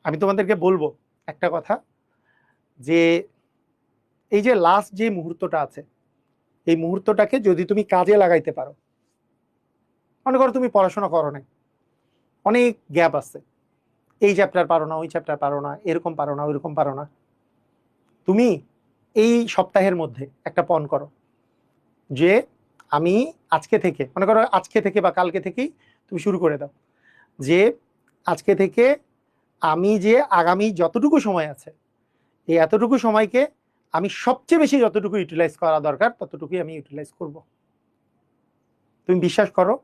আমি তোমাদেরকে বলবো একটা কথা, যে এই যে লাস্ট যে মুহূর্তটা আছে, এই মুহূর্তটাকে যদি তুমি কাজে লাগাইতে পারো, মনে করো তুমি পড়াশোনা করো নাই, অনেক গ্যাপ আছে, এই চ্যাপ্টার পারো না, ওই চ্যাপ্টার পারো না, এরকম পারো না, ওইরকম পারো না, তুমি এই সপ্তাহের মধ্যে একটা পণ করো যে আমি আজকে থেকে, মনে করো আজকে থেকে বা কালকে থেকেই তুমি শুরু করে দাও যে আজকে থেকে আমি যে আগামী যতটুকু সময় আছে, এই এতটুকু সময়কে আমি সবচেয়ে বেশি যতটুকু ইউটিলাইজ করা দরকার ততটুকুই আমি ইউটিলাইজ করব। তুমি বিশ্বাস করো,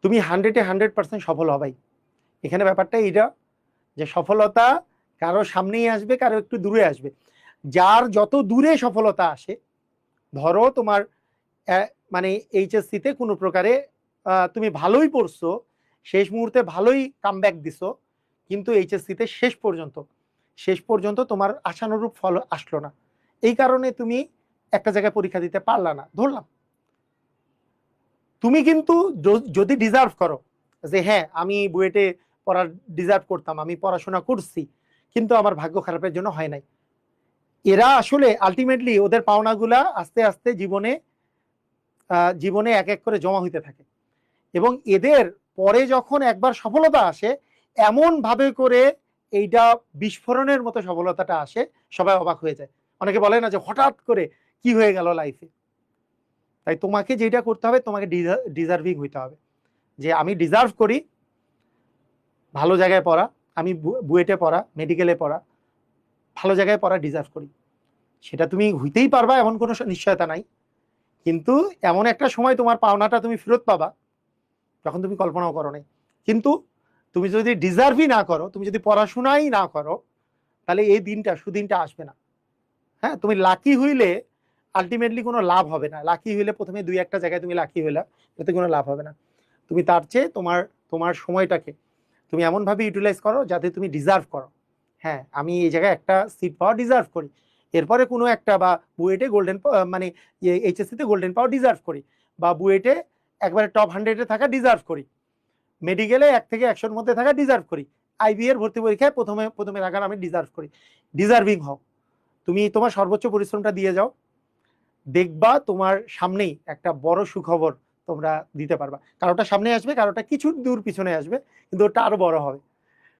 তুমি 100% সফল হবাই। এখানে ব্যাপারটা এইটা যে সফলতা কারো সামনেই আসবে, কারো একটু দূরে আসবে। যার যত দূরে সফলতা আসে, ধরো তোমার মানে এইচএসসিতে কোনো প্রকারে তুমি ভালোই পড়ছো, শেষ মুহূর্তে ভালোই কামব্যাক দিছো, কিন্তু এইচএসসিতে শেষ পর্যন্ত তোমার আশানুরূপ ফল আসলো না, এই কারণে তুমি একটা জায়গায় পরীক্ষা দিতে পারলা না, ধরলাম। তুমি কিন্তু যদি ডিজার্ভ করো যে হ্যাঁ আমি বুয়েটে পড়ার ডিজার্ভ করতাম, আমি পড়াশোনা করছি, কিন্তু আমার ভাগ্য খারাপের জন্য হয় নাই, এরা আসলে আলটিমেটলি ওদের পাওনাগুলা আস্তে আস্তে জীবনে জীবনে এক এক করে জমা হইতে থাকে, এবং এদের পরে যখন একবার সফলতা আসে, এমন ভাবে করে এইটা বিস্ফোরণের মতো সফলতাটা আসে, সবাই অবাক হয়ে যায়। অনেকে বলে না যে হঠাৎ করে কি হয়ে গেল লাইফে। তাই তোমাকে যেটা করতে হবে, তোমাকে ডিজার্ভিং হইতে হবে, যে আমি ডিজার্ভ করি ভালো জায়গায় পড়া, আমি বুয়েটে পড়া, মেডিকেলে পড়া, ভালো জায়গায় পড়া ডিজার্ভ করি। সেটা তুমি হইতেই পারবা এমন কোনো নিশ্চয়তা নাই, কিন্তু এমন একটা সময় তোমার পাওনাটা তুমি ফেরত পাবা যখন তুমি কল্পনাও করো নাই। কিন্তু তুমি যদি ডিজার্ভই না করো, তুমি যদি পড়াশোনাই না করো, তাহলে এই দিনটা সুদিনটা আসবে না। হ্যাঁ, তুমি লাকি হইলে আলটিমেটলি কোনো লাভ হবে না। লাকি হইলে প্রথমে দুই একটা জায়গায় তুমি লাকি হইলা, এতে কোনো লাভ হবে না। তুমি তার চেয়ে তোমার তোমার সময়টাকে তুমি এমনভাবে ইউটিলাইজ করো যাতে তুমি ডিজার্ভ করো। হ্যাঁ, আমি এই জায়গায় একটা সিট পাওয়া ডিজার্ভ করি, এরপরে কোনো একটা, বা বুয়েটে গোল্ডেন মানে এইচএসসিতে গোল্ডেন পাওয়া ডিজার্ভ করি, বা বুয়েটে একবারে টপ 100-এ থাকা ডিজার্ভ করি, মেডিকেলে 1 থেকে 100-এর মধ্যে থাকা ডিজার্ভ করি, আইবি এর ভর্তি পরীক্ষায় প্রথমে থাকার আমি ডিজার্ভ করি। ডিজার্ভিং হও, তুমি তোমার সর্বোচ্চ পরিশ্রমটা দিয়ে যাও, দেখবা তোমার সামনেই একটা বড় সুখবর তোমরা দিতে পারবা। কারোটা সামনে আসবে, কারোটা কিছু দূর পিছনে আসবে, কিন্তু ওটা আরো বড় হবে।